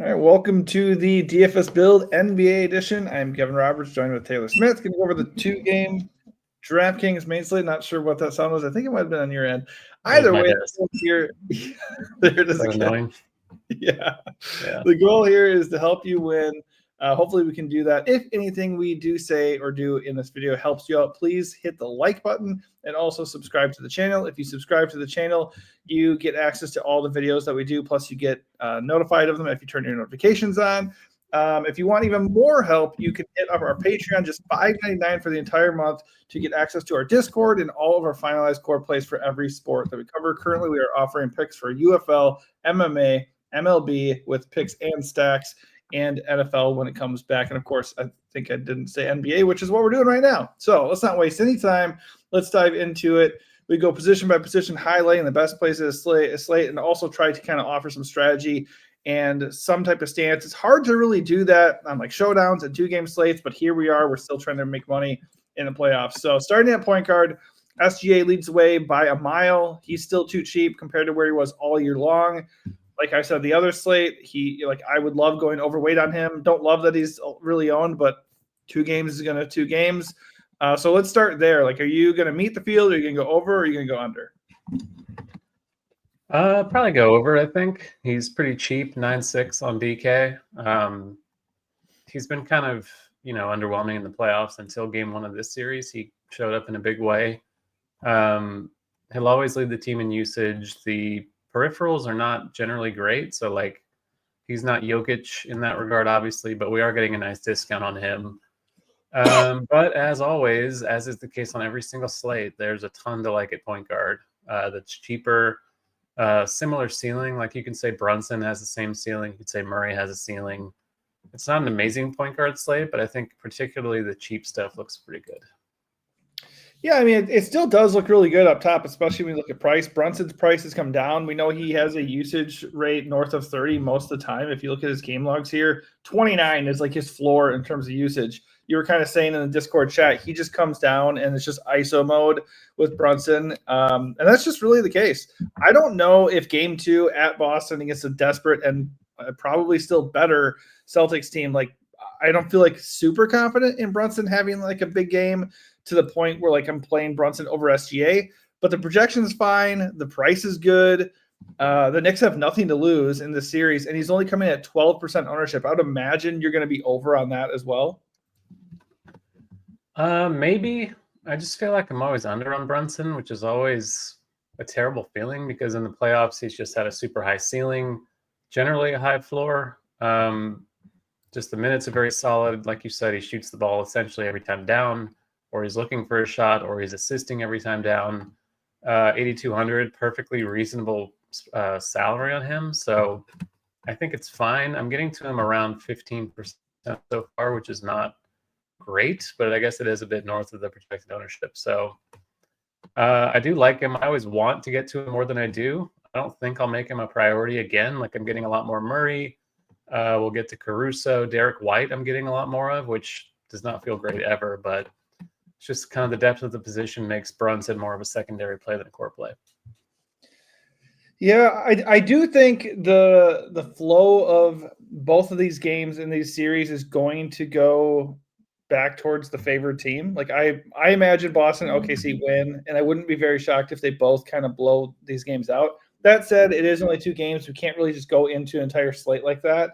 All right, welcome to the DFS Build NBA edition. I'm Kevin Roberts, joined with Taylor Smith. Going to go over the two-game DraftKings main slate. Not sure what that sound was. I think it might have been on your end. Either way, here, there it is again. Annoying. Yeah. The goal here is to help you win. Hopefully we can do that. If anything we do say or do in this video helps you out, please hit the like button and also subscribe to the channel. If you subscribe to the channel, you get access to all the videos that we do, plus you get notified of them if you turn your notifications on. If you want even more help, you can hit up our Patreon, just $5.99 for the entire month to get access to our Discord and all of our finalized core plays for every sport that we cover. Currently, we are offering picks for UFL, MMA, MLB with picks and stacks, and NFL when it comes back. And of course, I think I didn't say NBA, which is what we're doing right now. So let's not waste any time. Let's dive into it. We go position by position, highlighting the best places slate, and also try to kind of offer some strategy and some type of stance. It's hard to really do that on like showdowns and two-game slates, but here we are. We're still trying to make money in the playoffs. So starting at point guard, SGA leads the way by a mile. He's still too cheap compared to where he was all year long. Like I said, the other slate, I would love going overweight on him. Don't love that he's really owned, but 2 games is going to 2 games. So let's start there. Like, are you going to meet the field? Are you going to go over or are you going to go under? Probably go over, I think. He's pretty cheap, 9.6 on BK. He's been kind of, underwhelming in the playoffs until game 1 of this series. He showed up in a big way. He'll always lead the team in usage. The peripherals are not generally great. So, he's not Jokic in that regard, obviously, but we are getting a nice discount on him. But as always, as is the case on every single slate, there's a ton to like at point guard that's cheaper. Similar ceiling, like you can say Brunson has the same ceiling. You could say Murray has a ceiling. It's not an amazing point guard slate, but I think particularly the cheap stuff looks pretty good. Yeah, I mean, it still does look really good up top, especially when you look at price. Brunson's price has come down. We know he has a usage rate north of 30 most of the time. If you look at his game logs here, 29 is like his floor in terms of usage. You were kind of saying in the Discord chat, he just comes down and it's just ISO mode with Brunson. And that's just really the case. I don't know if game 2 at Boston against a desperate and probably still better Celtics team, I don't feel super confident in Brunson having a big game to the point where I'm playing Brunson over SGA, but the projection is fine. The price is good. The Knicks have nothing to lose in this series, and he's only coming at 12% ownership. I would imagine you're going to be over on that as well. Maybe. I just feel like I'm always under on Brunson, which is always a terrible feeling because in the playoffs, he's just had a super high ceiling, generally a high floor. Just the minutes are very solid. Like you said, he shoots the ball essentially every time down, or he's looking for a shot, or he's assisting every time down. 8,200, perfectly reasonable salary on him. So I think it's fine. I'm getting to him around 15% so far, which is not great, but I guess it is a bit north of the projected ownership. So I do like him. I always want to get to him more than I do. I don't think I'll make him a priority again. I'm getting a lot more Murray. We'll get to Caruso. Derek White I'm getting a lot more of, which does not feel great ever, but it's just kind of the depth of the position makes Brunson more of a secondary play than a core play. Yeah, I do think the flow of both of these games in these series is going to go back towards the favored team. I imagine Boston and OKC win, and I wouldn't be very shocked if they both kind of blow these games out. That said, it is only 2 games. We can't really just go into an entire slate like that.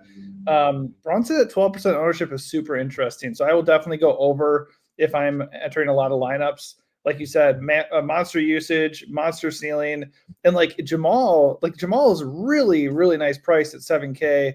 Brunson at 12% ownership is super interesting. So I will definitely go over if I'm entering a lot of lineups. Like you said, monster usage, monster ceiling. And Jamal is really, really nice price at 7K.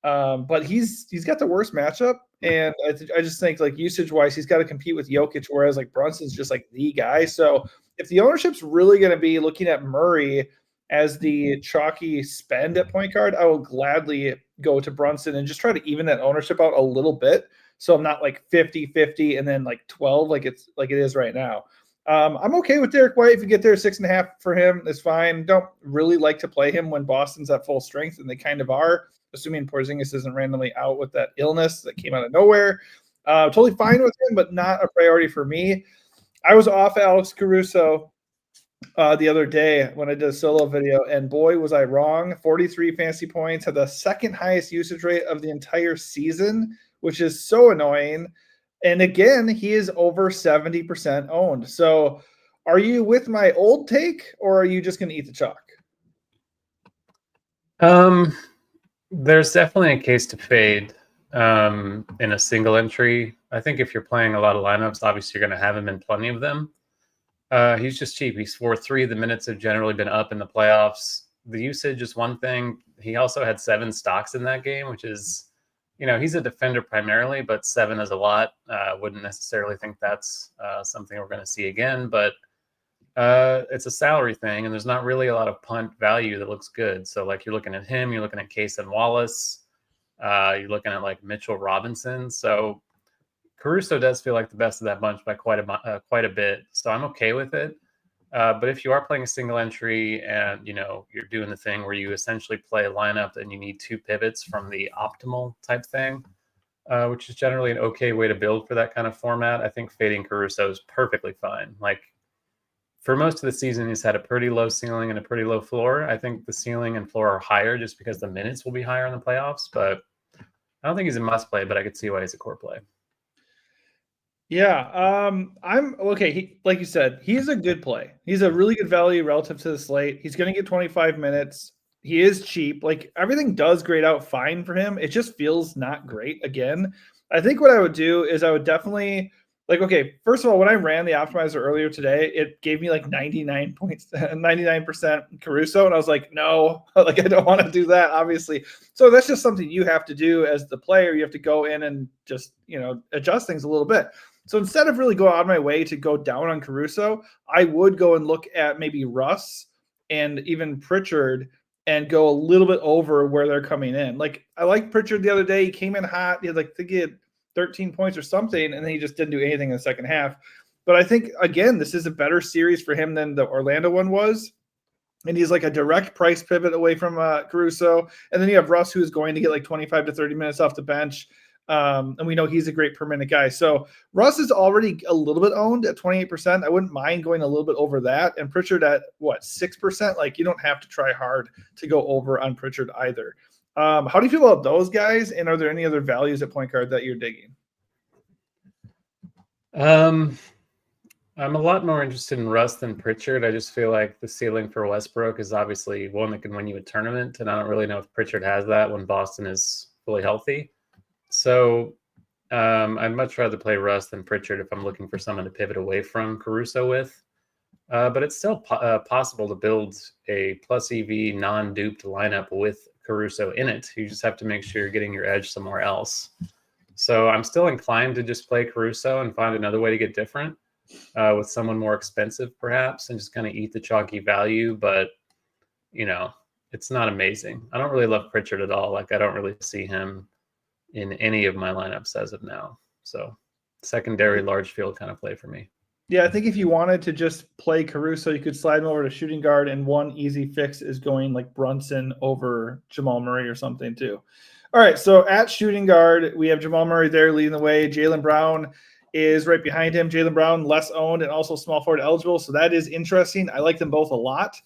But he's got the worst matchup. And I just think usage-wise, he's got to compete with Jokic, whereas Brunson's just the guy. So if the ownership's really going to be looking at Murray as the chalky spend at point guard, I will gladly go to Brunson and just try to even that ownership out a little bit. So I'm not 50-50 and then 12 like it is right now. I'm okay with Derek White. If you get there 6.5 for him, it's fine. Don't really like to play him when Boston's at full strength, and they kind of are, assuming Porzingis isn't randomly out with that illness that came out of nowhere. Totally fine with him, but not a priority for me. I was off Alex Caruso the other day when I did a solo video, and boy, was I wrong. 43 fantasy points, had the second highest usage rate of the entire season, which is so annoying. And again, he is over 70% owned. So are you with my old take, or are you just going to eat the chalk? There's definitely a case to fade in a single entry. I think if you're playing a lot of lineups, obviously you're going to have him in plenty of them. He's just cheap. He's 4-3. The minutes have generally been up in the playoffs. The usage is one thing. He also had 7 stocks in that game, which is, he's a defender primarily, but 7 is a lot. Wouldn't necessarily think that's something we're going to see again, but it's a salary thing, and there's not really a lot of punt value that looks good. So, like, you're looking at him, you're looking at Case and Wallace, you're looking at like Mitchell Robinson. So Caruso does feel like the best of that bunch by quite a bit. So I'm okay with it. But if you are playing a single entry and you're doing the thing where you essentially play a lineup and you need 2 pivots from the optimal type thing, which is generally an okay way to build for that kind of format, I think fading Caruso is perfectly fine. Like, for most of the season, he's had a pretty low ceiling and a pretty low floor. I think the ceiling and floor are higher just because the minutes will be higher in the playoffs. But I don't think he's a must play, but I could see why he's a core play. Yeah, I'm okay. Like you said, he's a good play. He's a really good value relative to the slate. He's going to get 25 minutes. He is cheap. Like, everything does grade out fine for him. It just feels not great again. I think what I would do is I would definitely okay, first of all, when I ran the optimizer earlier today, it gave me like 99% Caruso. And I was like, no, like, I don't want to do that, obviously. So that's just something you have to do as the player. You have to go in and just, adjust things a little bit. So instead of really going out of my way to go down on Caruso, I would go and look at maybe Russ and even Pritchard and go a little bit over where they're coming in. Like, I like Pritchard the other day. He came in hot. He had, I think he had 13 points or something, and then he just didn't do anything in the second half. But I think, again, this is a better series for him than the Orlando one was. And he's like a direct price pivot away from Caruso. And then you have Russ, who's going to get like 25 to 30 minutes off the bench. And we know he's a great per minute guy. So Russ is already a little bit owned at 28%. I wouldn't mind going a little bit over that. And Pritchard at 6%? Like, you don't have to try hard to go over on Pritchard either. How do you feel about those guys? And are there any other values at point guard that you're digging? I'm a lot more interested in Russ than Pritchard. I just feel like the ceiling for Westbrook is obviously one that can win you a tournament, and I don't really know if Pritchard has that when Boston is fully healthy. So I'd much rather play Russ than Pritchard if I'm looking for someone to pivot away from Caruso with. But it's still possible to build a plus EV non-duped lineup with Caruso in it. You just have to make sure you're getting your edge somewhere else. So I'm still inclined to just play Caruso and find another way to get different with someone more expensive, perhaps, and just kind of eat the chalky value. But, it's not amazing. I don't really love Pritchard at all. Like, I don't really see him in any of my lineups as of now. So secondary large field kind of play for me. Yeah, I think if you wanted to just play Caruso, you could slide him over to shooting guard, and one easy fix is going like Brunson over Jamal Murray or something too. All right, so at shooting guard, we have Jamal Murray there leading the way. Jaylen Brown is right behind him. Jaylen Brown, less owned and also small forward eligible, so that is interesting. I like them both a lot.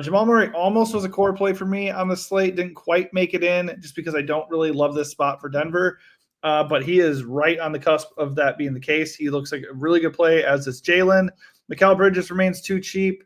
Jamal Murray almost was a core play for me on the slate. Didn't quite make it in just because I don't really love this spot for Denver. But he is right on the cusp of that being the case. He looks like a really good play, as is Jalen. Mikal Bridges remains too cheap.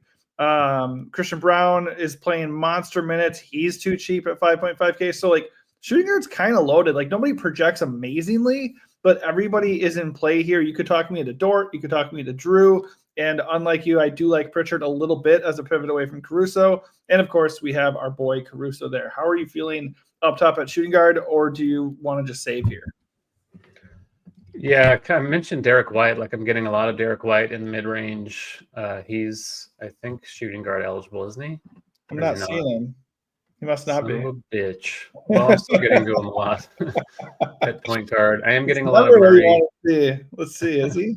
Christian Brown is playing monster minutes. He's too cheap at 5.5K. So, like, shooting guard's kind of loaded. Like, nobody projects amazingly, but everybody is in play here. You could talk me into Dort. You could talk me into Drew. And unlike you, I do like Pritchard a little bit as a pivot away from Caruso. And, of course, we have our boy Caruso there. How are you feeling up top at shooting guard, or do you want to just save here? Yeah, I mentioned Derek White. Like, I'm getting a lot of Derek White in the mid-range. He's, I think, shooting guard eligible, isn't he? I'm not seeing him. He must not be. Son of a bitch. Well, I'm still getting to him a lot at point guard. I am getting a lot of Murray. Let's see. Is he?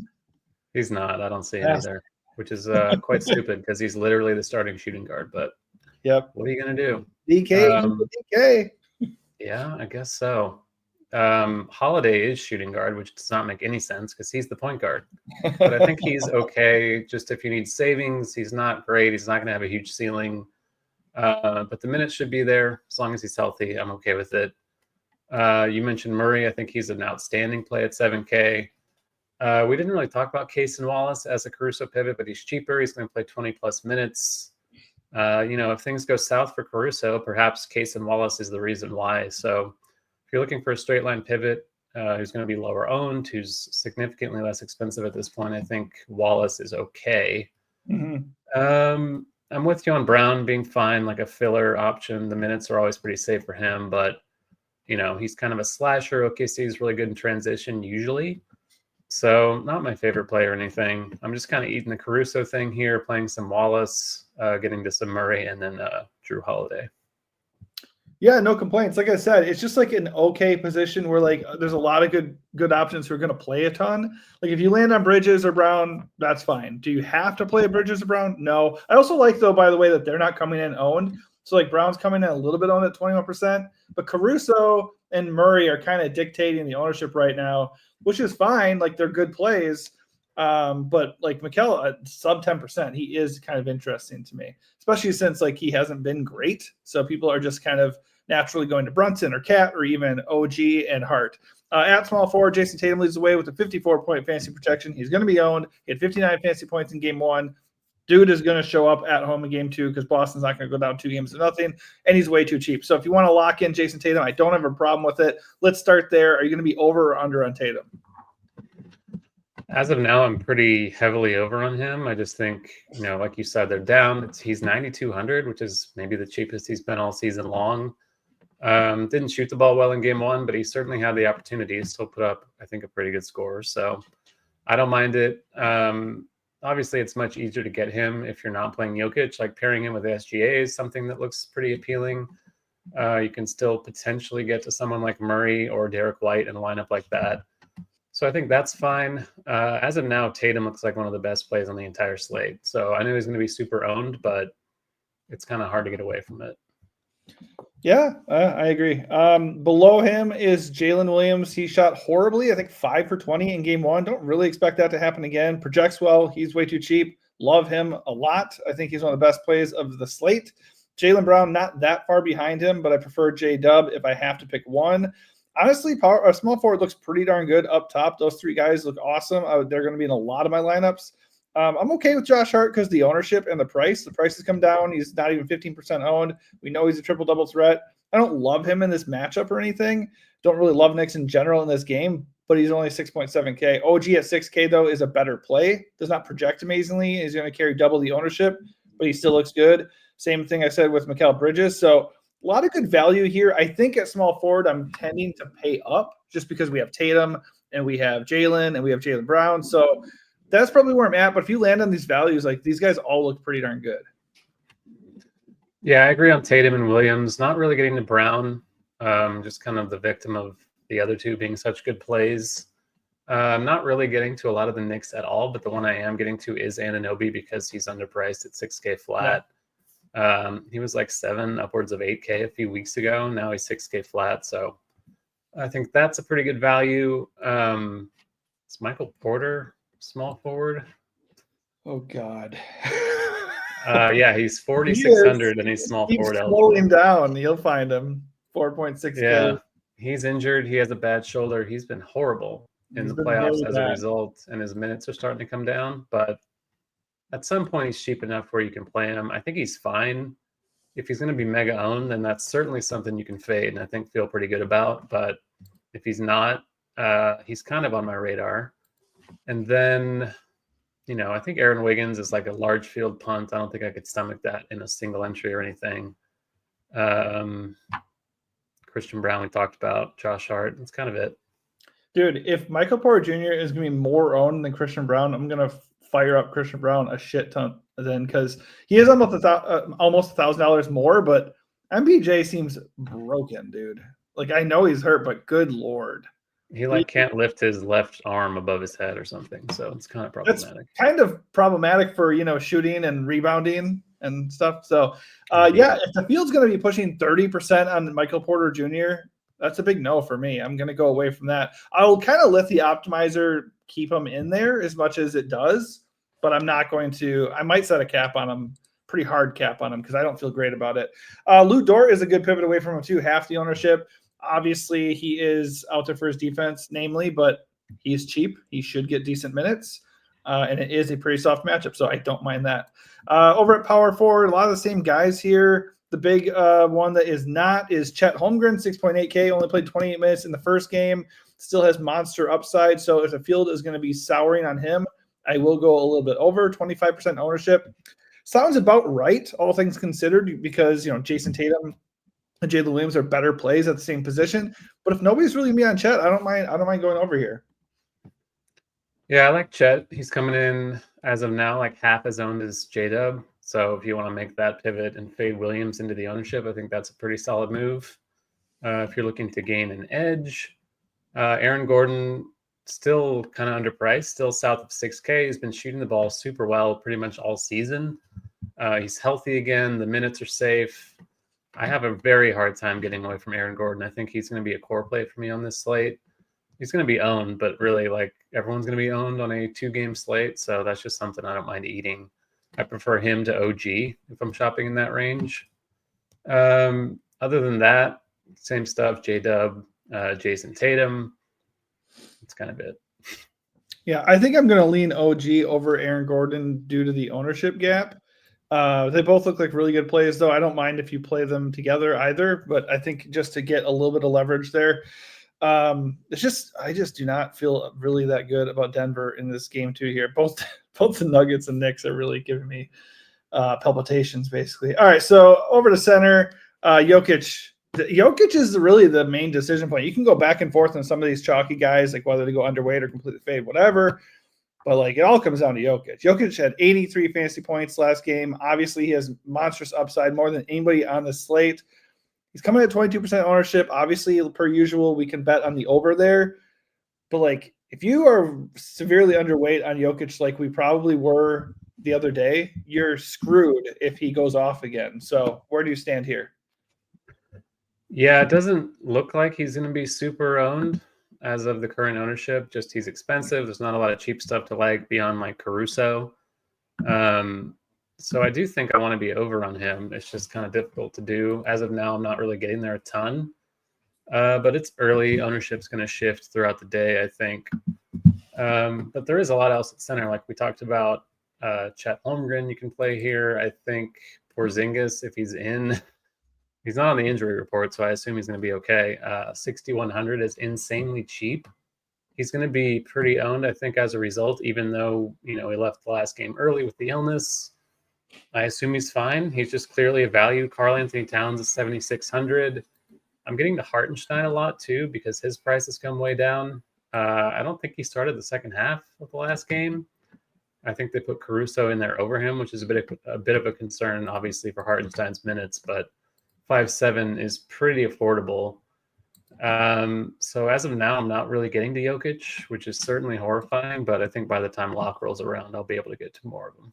He's not. I don't see him either, which is quite stupid because he's literally the starting shooting guard. But yep, what are you going to do? DK. Yeah, I guess so. Holiday is shooting guard, which does not make any sense because he's the point guard. But I think he's okay. Just if you need savings, he's not great. He's not going to have a huge ceiling. But the minutes should be there as long as he's healthy. I'm okay with it. You mentioned Murray. I think he's an outstanding play at 7K. We didn't really talk about Case and Wallace as a Caruso pivot, but he's cheaper. He's going to play 20 plus minutes. If things go south for Caruso, perhaps Case and Wallace is the reason why. So if you're looking for a straight line pivot who's going to be lower owned, who's significantly less expensive at this point, I think Wallace is okay. I'm with you on Brown being fine, like a filler option. The minutes are always pretty safe for him, but he's kind of a slasher. OKC is really good in transition usually. So not my favorite play or anything. I'm just kind of eating the Caruso thing here, playing some Wallace, getting to some Murray, and then Drew Holiday. Yeah, no complaints. Like I said, it's just like an okay position where like there's a lot of good options who are going to play a ton. Like if you land on Bridges or Brown, that's fine. Do you have to play Bridges or Brown? No. I also like, though, by the way, that they're not coming in owned. So like Brown's coming in a little bit owned at 21%, but Caruso and Murray are kind of dictating the ownership right now, which is fine. Like they're good plays. But like Mikal at sub 10%, he is kind of interesting to me, especially since like he hasn't been great. So people are just kind of naturally going to Brunson or Cat or even OG and Hart. At small forward, Jason Tatum leads the way with a 54-point fantasy protection. He's going to be owned. He had 59 fantasy points in game 1. Dude is going to show up at home in game 2 because Boston's not going to go down 2-0, and he's way too cheap. So if you want to lock in Jason Tatum, I don't have a problem with it. Let's start there. Are you going to be over or under on Tatum? As of now, I'm pretty heavily over on him. I just think, like you said, they're down. He's 9,200, which is maybe the cheapest he's been all season long. Didn't shoot the ball well in game 1, but he certainly had the opportunity to still put up, I think, a pretty good score. So I don't mind it. Obviously, it's much easier to get him if you're not playing Jokic. Like pairing him with SGA is something that looks pretty appealing. You can still potentially get to someone like Murray or Derek White in a lineup like that. So I think that's fine. As of now, Tatum looks like one of the best plays on the entire slate. So I know he's going to be super owned, but it's kind of hard to get away from it. Yeah, I agree. Below him is Jalen Williams. He shot horribly, I think 5 for 20 in game 1. Don't really expect that to happen again. Projects well. He's way too cheap. Love him a lot. I think he's one of the best plays of the slate. Jaylen Brown, not that far behind him, but I prefer J-Dub if I have to pick one. Honestly, a small forward looks pretty darn good up top. Those 3 guys look awesome. They're going to be in a lot of my lineups. I'm okay with Josh Hart because the ownership and the price. The price has come down. He's not even 15% owned. We know he's a triple-double threat. I don't love him in this matchup or anything. Don't really love Knicks in general in this game, but he's only 6.7K. OG at 6K, though, is a better play. Does not project amazingly. He's going to carry double the ownership, but he still looks good. Same thing I said with Mikal Bridges. So a lot of good value here. I think at small forward, I'm tending to pay up just because we have Tatum and we have Jalen and we have Jaylen Brown. So that's probably where I'm at. But if you land on these values, like these guys all look pretty darn good. Yeah, I agree on Tatum and Williams. Not really getting to Brown. Just kind of the victim of the other 2 being such good plays. Not really getting to a lot of the Knicks at all, but the one I am getting to is Anunoby because he's underpriced at 6K flat. Yeah. He was like 7, upwards of 8K a few weeks ago. Now he's 6K flat. So I think that's a pretty good value. It's Michael Porter, small forward. Oh, God. Yeah, he's 4,600 and he's small forward eligible. Slowing down. You'll find him. 4.6K. Yeah, he's injured. He has a bad shoulder. He's been horrible in the playoffs as a result, and his minutes are starting to come down. But at some point, he's cheap enough where you can play him. I think he's fine. If he's going to be mega owned, then that's certainly something you can fade and I think feel pretty good about. But if he's not, he's kind of on my radar. And then, I think Aaron Wiggins is like a large field punt. I don't think I could stomach that in a single entry or anything. Christian Brown, we talked about. Josh Hart. That's kind of it. Dude, if Michael Porter Jr. is going to be more owned than Christian Brown, I'm going to fire up Christian Brown a shit ton then because he is almost $1,000 more, but MPJ seems broken, dude. Like, I know he's hurt, but good Lord. He can't lift his left arm above his head or something, so it's kind of problematic. That's kind of problematic for, shooting and rebounding and stuff. So, yeah, if the field's going to be pushing 30% on Michael Porter Jr., that's a big no for me. I'm going to go away from that. I'll kind of let the optimizer keep him in there as much as it does, but I'm not going to. I might set a cap on him, pretty hard cap on him, because I don't feel great about it. Lou Dort is a good pivot away from him too, half the ownership. Obviously, he is out there for his defense, namely, but he's cheap. He should get decent minutes, and it is a pretty soft matchup, so I don't mind that. Over at power forward, a lot of the same guys here. The big one that is not is Chet Holmgren, 6.8K, only played 28 minutes in the first game, still has monster upside. So if the field is going to be souring on him, I will go a little bit over. 25% ownership. Sounds about right, all things considered, because Jason Tatum and Jalen Williams are better plays at the same position. But if nobody's really me on Chet, I don't mind going over here. Yeah, I like Chet. He's coming in as of now like half as owned as J-Dub. So if you want to make that pivot and fade Williams into the ownership, I think that's a pretty solid move. If you're looking to gain an edge, Aaron Gordon still kind of underpriced, still south of 6K. He's been shooting the ball super well pretty much all season. He's healthy again. The minutes are safe. I have a very hard time getting away from Aaron Gordon. I think he's going to be a core play for me on this slate. He's going to be owned, but really like everyone's going to be owned on a 2-game slate. So that's just something I don't mind eating. I prefer him to OG if I'm shopping in that range. Other than that, same stuff, J-Dub, Jason Tatum. That's kind of it. Yeah, I think I'm going to lean OG over Aaron Gordon due to the ownership gap. They both look like really good plays, though. I don't mind if you play them together either, but I think just to get a little bit of leverage there, I just do not feel really that good about Denver in this game too here. Both the Nuggets and Knicks are really giving me palpitations, basically. All right, so over to center, Jokic. Jokic is really the main decision point. You can go back and forth on some of these chalky guys, like whether to go underweight or completely fade, whatever. But like it all comes down to Jokic. Jokic had 83 fantasy points last game. Obviously, he has monstrous upside, more than anybody on the slate. He's coming at 22% ownership. Obviously, per usual, we can bet on the over there. But like if you are severely underweight on Jokic like we probably were the other day, you're screwed if he goes off again. So where do you stand here? Yeah, it doesn't look like he's going to be super owned as of the current ownership. Just he's expensive. There's not a lot of cheap stuff to like beyond like Caruso. So I do think I want to be over on him. It's just kind of difficult to do. As of now, I'm not really getting there a ton. But it's early. Ownership's going to shift throughout the day, I think. But there is a lot else at center. Like we talked about Chet Holmgren you can play here. I think Porzingis, if he's in, he's not on the injury report, so I assume he's going to be okay. 6,100 is insanely cheap. He's going to be pretty owned, I think, as a result, even though, he left the last game early with the illness. I assume he's fine. He's just clearly a value. Karl Anthony Towns is 7,600. I'm getting to Hartenstein a lot, too, because his price has come way down. I don't think he started the second half of the last game. I think they put Caruso in there over him, which is a bit of a concern, obviously, for Hartenstein's minutes, but 5.7 is pretty affordable. So as of now, I'm not really getting to Jokic, which is certainly horrifying, but I think by the time lock rolls around, I'll be able to get to more of them.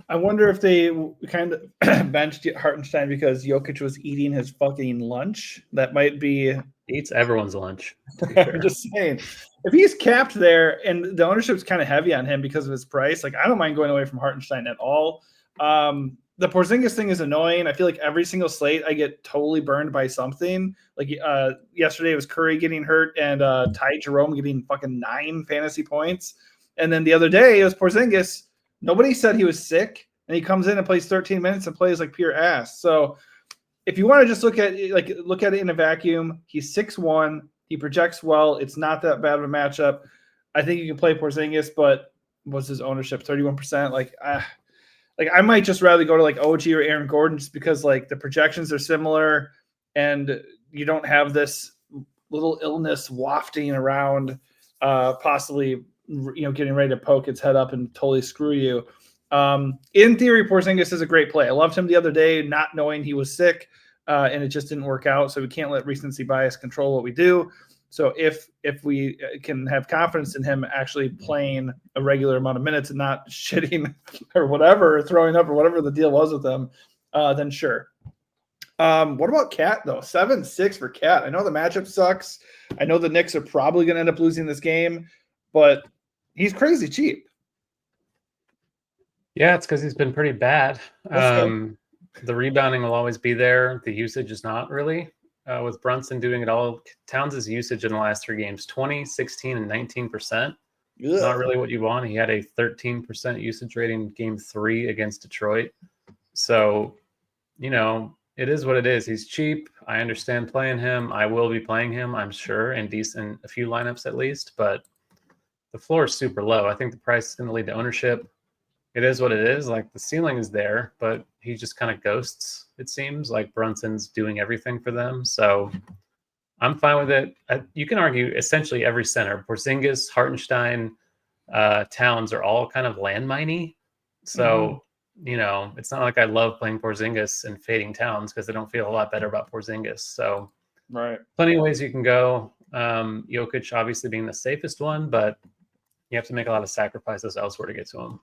I wonder if they kind of benched Hartenstein because Jokic was eating his fucking lunch. That might be... Eats everyone's lunch. I'm just saying. If he's capped there and the ownership's kind of heavy on him because of his price, like I don't mind going away from Hartenstein at all. The Porzingis thing is annoying. I feel like every single slate I get totally burned by something. Like yesterday it was Curry getting hurt and Ty Jerome getting fucking 9 fantasy points. And then the other day it was Porzingis. Nobody said he was sick, and he comes in and plays 13 minutes and plays like pure ass. So if you want to just look at it in a vacuum, he's 6'1". He projects well. It's not that bad of a matchup. I think you can play Porzingis, but what's his ownership? 31%. Like I might just rather go to like OG or Aaron Gordon just because like the projections are similar and you don't have this little illness wafting around, possibly getting ready to poke its head up and totally screw you. In theory, Porzingis is a great play. I loved him the other day, not knowing he was sick, and it just didn't work out. So we can't let recency bias control what we do. So if we can have confidence in him actually playing a regular amount of minutes and not shitting or whatever, or throwing up or whatever the deal was with them, then sure. What about Cat though? 7-6 for Cat. I know the matchup sucks. I know the Knicks are probably going to end up losing this game, but he's crazy cheap. Yeah, it's because he's been pretty bad. The rebounding will always be there. The usage is not really. With Brunson doing it all, Towns' usage in the last 3 games, 20, 16, and 19%. Not really what you want. He had a 13% usage rating game 3 against Detroit. So, it is what it is. He's cheap. I understand playing him. I will be playing him, I'm sure, in a few lineups at least. But the floor is super low. I think the price is going to lead to ownership. It is what it is. Like, the ceiling is there, but he just kind of ghosts, it seems. Like, Brunson's doing everything for them. So I'm fine with it. You can argue essentially every center. Porzingis, Hartenstein, Towns are all kind of landminey. So, it's not like I love playing Porzingis and fading Towns because I don't feel a lot better about Porzingis. So right. Plenty of ways you can go. Jokic obviously being the safest one, but you have to make a lot of sacrifices elsewhere to get to him.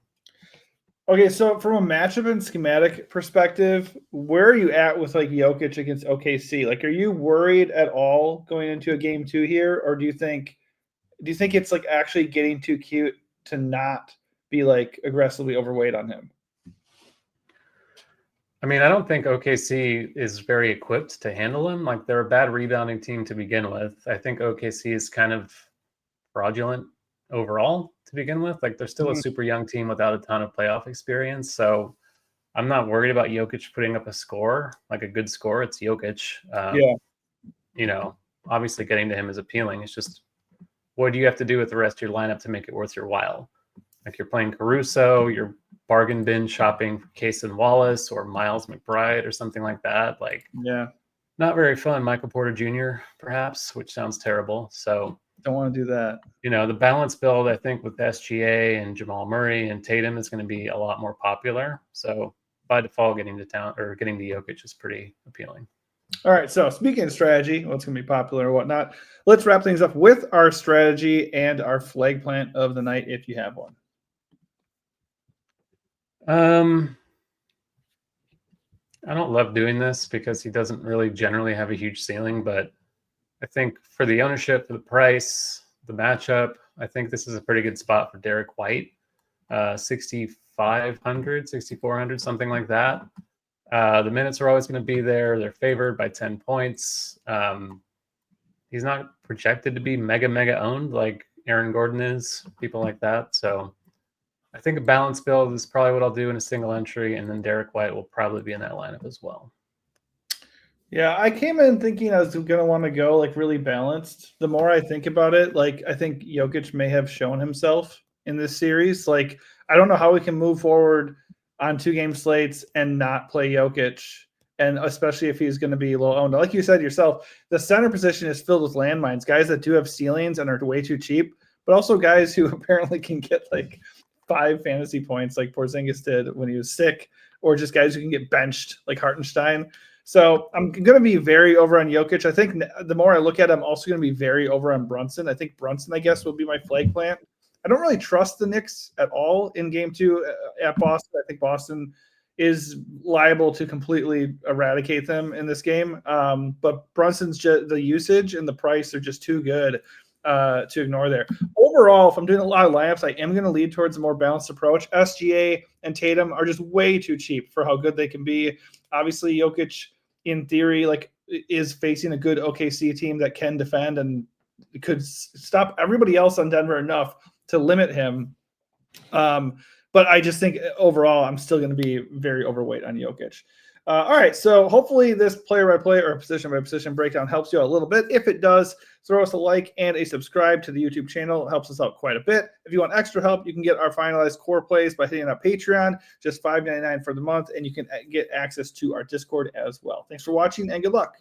Okay, so from a matchup and schematic perspective, where are you at with like Jokic against OKC? Like, are you worried at all going into a game 2 here, or do you think it's like actually getting too cute to not be like aggressively overweight on him? I mean, I don't think OKC is very equipped to handle him. Like, they're a bad rebounding team to begin with. I think OKC is kind of fraudulent overall to begin with. Like, they're still a super young team without a ton of playoff experience. So I'm not worried about Jokic putting up a score, like a good score. It's Jokic. Obviously getting to him is appealing. It's just, what do you have to do with the rest of your lineup to make it worth your while? Like, you're playing Caruso, you're bargain bin shopping for Cason Wallace or Miles McBride or something like that. Like, not very fun. Michael Porter Jr., perhaps, which sounds terrible. So don't want to do that. The balance build, I think, with SGA and Jamal Murray and Tatum is going to be a lot more popular. So by default, getting to Jokic is pretty appealing. All right. So speaking of strategy, what's going to be popular or whatnot, let's wrap things up with our strategy and our flag plant of the night, if you have one. I don't love doing this because he doesn't really generally have a huge ceiling, but I think for the ownership, for the price, the matchup, I think this is a pretty good spot for Derek White. 6,500, 6,400, something like that. The minutes are always going to be there. They're favored by 10 points. He's not projected to be mega owned like Aaron Gordon is, people like that. So I think a balanced build is probably what I'll do in a single entry, and then Derek White will probably be in that lineup as well. Yeah, I came in thinking I was going to want to go like really balanced. The more I think about it, like, I think Jokic may have shown himself in this series. Like, I don't know how we can move forward on 2-game slates and not play Jokic, and especially if he's going to be low owned. Like you said yourself, the center position is filled with landmines, guys that do have ceilings and are way too cheap, but also guys who apparently can get like 5 fantasy points like Porzingis did when he was sick, or just guys who can get benched like Hartenstein. So I'm going to be very over on Jokic. I think the more I look at it, I'm also going to be very over on Brunson. I think Brunson, I guess, will be my flag plant. I don't really trust the Knicks at all in game 2 at Boston. I think Boston is liable to completely eradicate them in this game. But Brunson's the usage and the price are just too good to ignore there. Overall, if I'm doing a lot of lineups, I am going to lead towards a more balanced approach. SGA and Tatum are just way too cheap for how good they can be. Obviously, Jokic, in theory, like, is facing a good OKC team that can defend and could stop everybody else on Denver enough to limit him. But I just think overall, I'm still going to be very overweight on Jokic. All right, so hopefully this player-by-player or position-by-position breakdown helps you out a little bit. If it does, throw us a like and a subscribe to the YouTube channel. It helps us out quite a bit. If you want extra help, you can get our finalized core plays by hitting our Patreon, just $5.99 for the month, and you can get access to our Discord as well. Thanks for watching, and good luck.